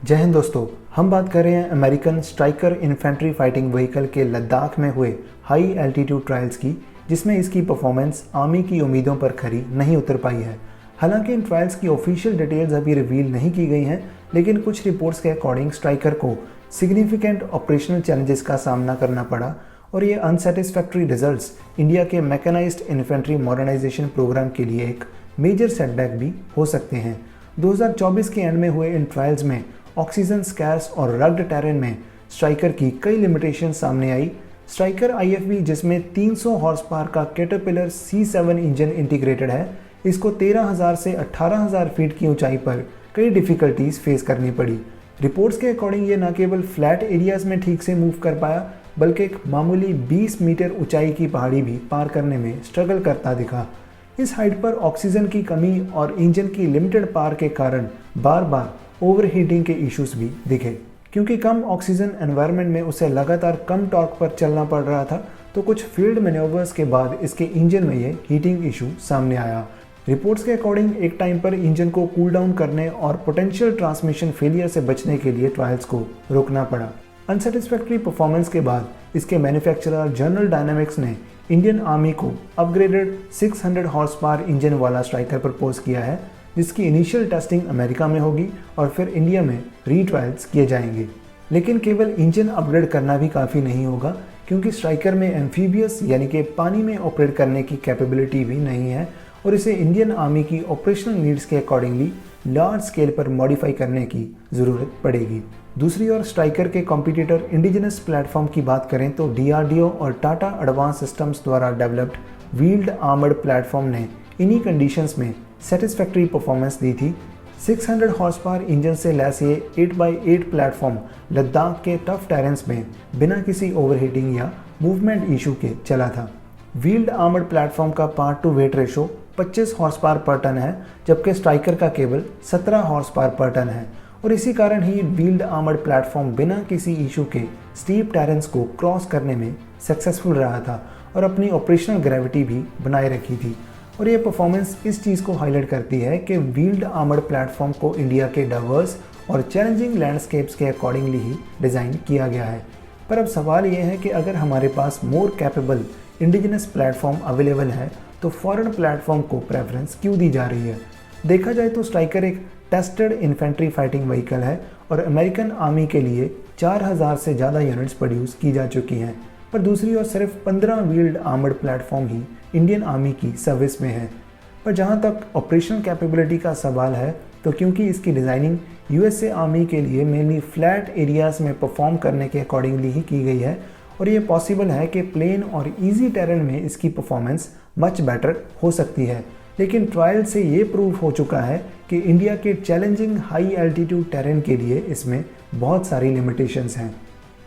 जय हिंद दोस्तों, हम बात कर रहे हैं American striker infantry fighting vehicle के लद्दाख में हुए हाई एल्टीट्यूड ट्रायल्स की, जिसमें इसकी परफॉर्मेंस आर्मी की उम्मीदों पर खरी नहीं उतर पाई है। हालांकि इन ट्रायल्स की ऑफिशियल डिटेल्स अभी रिवील नहीं की गई हैं, लेकिन कुछ रिपोर्ट्स के अकॉर्डिंग स्ट्राइकर को सिग्निफिकेंट ऑपरेशनल चैलेंजेस का सामना करना पड़ा और ये अनसेटिस्फैक्ट्री रिजल्ट्स इंडिया के मैकेनाइज्ड इन्फेंट्री मॉडर्नाइजेशन प्रोग्राम के लिए एक मेजर सेटबैक भी हो सकते हैं। 2024 के एंड में हुए इन ट्रायल्स में ऑक्सीजन स्कैर्स और रग्ड टेरेन में स्ट्राइकर की कई लिमिटेशन सामने आई। स्ट्राइकर IFV, जिसमें 300 हॉर्स पावर का कैटरपिलर C7 इंजन इंटीग्रेटेड है, इसको 13,000 से 18,000 फीट की ऊंचाई पर कई डिफिकल्टीज फेस करनी पड़ी। रिपोर्ट्स के अकॉर्डिंग ये न केवल फ्लैट एरियाज में ठीक से मूव कर पाया, बल्कि एक मामूली 20 मीटर ऊंचाई की पहाड़ी भी पार करने में स्ट्रगल करता दिखा। इस हाइट पर ऑक्सीजन की कमी और इंजन की लिमिटेड पावर के कारण बार बार ओवरहीटिंग के इश्यूज भी दिखे। क्योंकि कम ऑक्सीजन एनवायरनमेंट में उसे लगातार कम टॉर्क पर चलना पड़ रहा था, तो कुछ फील्ड मैन्योवर्स के बाद इसके इंजन में ये हीटिंग इशू सामने आया। रिपोर्ट्स के अकॉर्डिंग एक टाइम पर इंजन को कूल डाउन करने और पोटेंशियल ट्रांसमिशन फेलियर से बचने के लिए ट्रायल्स को रोकना पड़ा। अनसेटिस्फैक्ट्री परफॉर्मेंस के बाद इसके मैन्युफैक्चरर जनरल डायनामिक्स ने इंडियन आर्मी को अपग्रेडेड 600 हॉर्स पावर इंजन वाला स्ट्राइकर प्रपोज किया है, जिसकी इनिशियल टेस्टिंग अमेरिका में होगी और फिर इंडिया में रीट्रायल्स किए जाएंगे। लेकिन केवल इंजन अपग्रेड करना भी काफ़ी नहीं होगा, क्योंकि स्ट्राइकर में एम्फीबियस यानी कि पानी में ऑपरेट करने की कैपेबिलिटी भी नहीं है और इसे इंडियन आर्मी की ऑपरेशनल नीड्स के अकॉर्डिंगली लार्ज स्केल पर मॉडिफाई करने की ज़रूरत पड़ेगी। दूसरी ओर स्ट्राइकर के कॉम्पिटिटर इंडिजिनस प्लेटफॉर्म की बात करें तो DRDO और टाटा एडवांस सिस्टम्स द्वारा डेवलप्ड व्हील्ड आर्मर्ड प्लेटफॉर्म ने इन्हीं कंडीशंस में सेटिस्फैक्ट्री परफॉर्मेंस दी थी। 600 हॉर्स पावर इंजन से लैस ये 8x8 प्लेटफॉर्म लद्दाख के टफ टेरेंस में बिना किसी ओवरहीटिंग या मूवमेंट इशू के चला था। व्हील्ड आर्मर्ड प्लेटफॉर्म का power to weight ratio 25 horse power पर टन है, जबकि स्ट्राइकर का केवल 17 हॉर्स पावर पर टन है और इसी कारण ही व्हील्ड आर्मर्ड प्लेटफॉर्म बिना किसी इशू के स्टीप टेरेंस को क्रॉस करने में सक्सेसफुल रहा था और अपनी ऑपरेशनल ग्रेविटी भी बनाए रखी थी। और ये परफॉर्मेंस इस चीज़ को हाईलाइट करती है कि व्हील्ड आर्मर्ड प्लेटफॉर्म को इंडिया के डाइवर्स और चैलेंजिंग लैंडस्केप्स के अकॉर्डिंगली ही डिज़ाइन किया गया है। पर अब सवाल ये है कि अगर हमारे पास more capable indigenous platform available है, तो फॉरेन प्लेटफॉर्म को प्रेफरेंस क्यों दी जा रही है? देखा जाए तो स्ट्राइकर एक टेस्टेड इन्फेंट्री फाइटिंग व्हीकल है और अमेरिकन आर्मी के लिए 4000 से ज़्यादा यूनिट्स प्रोड्यूस की जा चुकी हैं। पर दूसरी ओर सिर्फ 15 व्हील्ड आर्मर्ड प्लेटफॉर्म ही इंडियन आर्मी की सर्विस में है। पर जहां तक ऑपरेशनल कैपेबिलिटी का सवाल है, तो क्योंकि इसकी डिज़ाइनिंग USA आर्मी के लिए मेनली फ्लैट एरियाज़ में परफॉर्म करने के अकॉर्डिंगली ही की गई है और ये पॉसिबल है कि प्लेन और ईजी टेरेन में इसकी परफॉर्मेंस मच बेटर हो सकती है। लेकिन ट्रायल से ये प्रूव हो चुका है कि इंडिया के चैलेंजिंग हाई एल्टीट्यूड टेरेन के लिए इसमें बहुत सारी लिमिटेशंस हैं।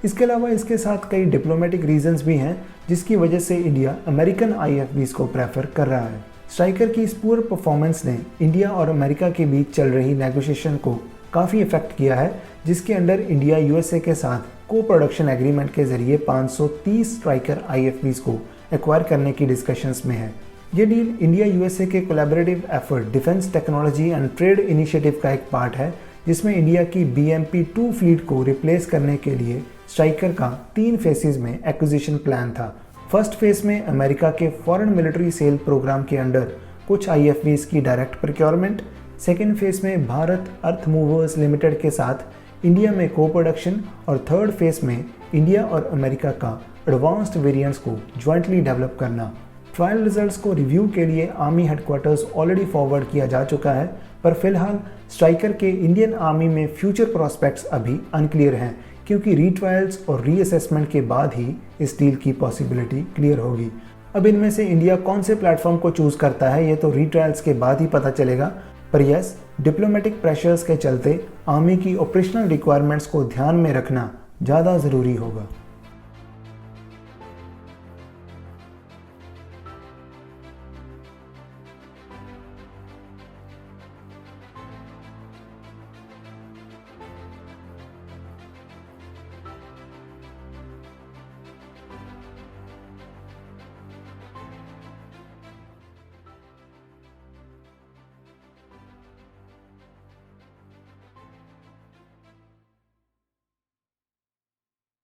इसके अलावा इसके साथ कई डिप्लोमेटिक रीजंस भी हैं, जिसकी वजह से इंडिया अमेरिकन IFVs को प्रेफर कर रहा है। स्ट्राइकर की इस पूरे परफॉर्मेंस ने इंडिया और अमेरिका के बीच चल रही नेगोशिएशन को काफ़ी इफेक्ट किया है, जिसके अंडर इंडिया USA के साथ को प्रोडक्शन एग्रीमेंट के जरिए 530 स्ट्राइकर IFVs को एक्वायर करने की डिस्कशंस में है। ये डील इंडिया USA के collaborative effort defence technology and trade initiative का एक पार्ट है, जिसमें इंडिया की BMP-2 फ्लीट को रिप्लेस करने के लिए स्ट्राइकर का 3 फेसेस में एक्विजिशन प्लान था। फर्स्ट फेज में अमेरिका के फॉरेन मिलिट्री सेल प्रोग्राम के अंडर कुछ IFVs की डायरेक्ट प्रोक्योरमेंट, सेकेंड फेज में भारत अर्थ मूवर्स लिमिटेड के साथ इंडिया में को प्रोडक्शन और थर्ड फेज में इंडिया और अमेरिका का एडवांस्ड वेरिएंट्स को ज्वाइंटली डेवलप करना। ट्रायल रिजल्ट्स को रिव्यू के लिए आर्मी हेडक्वार्टर्स ऑलरेडी फॉरवर्ड किया जा चुका है, पर फिलहाल स्ट्राइकर के इंडियन आर्मी में फ्यूचर प्रोस्पेक्ट्स अभी अनक्लियर हैं, क्योंकि रीट्रायल्स और रीअसेसमेंट के बाद ही इस डील की पॉसिबिलिटी क्लियर होगी। अब इनमें से इंडिया कौन से प्लेटफॉर्म को चूज करता है, ये तो रीट्रायल्स के बाद ही पता चलेगा। पर यस, डिप्लोमेटिक प्रेशर्स के चलते आर्मी की ऑपरेशनल रिक्वायरमेंट्स को ध्यान में रखना ज़्यादा ज़रूरी होगा।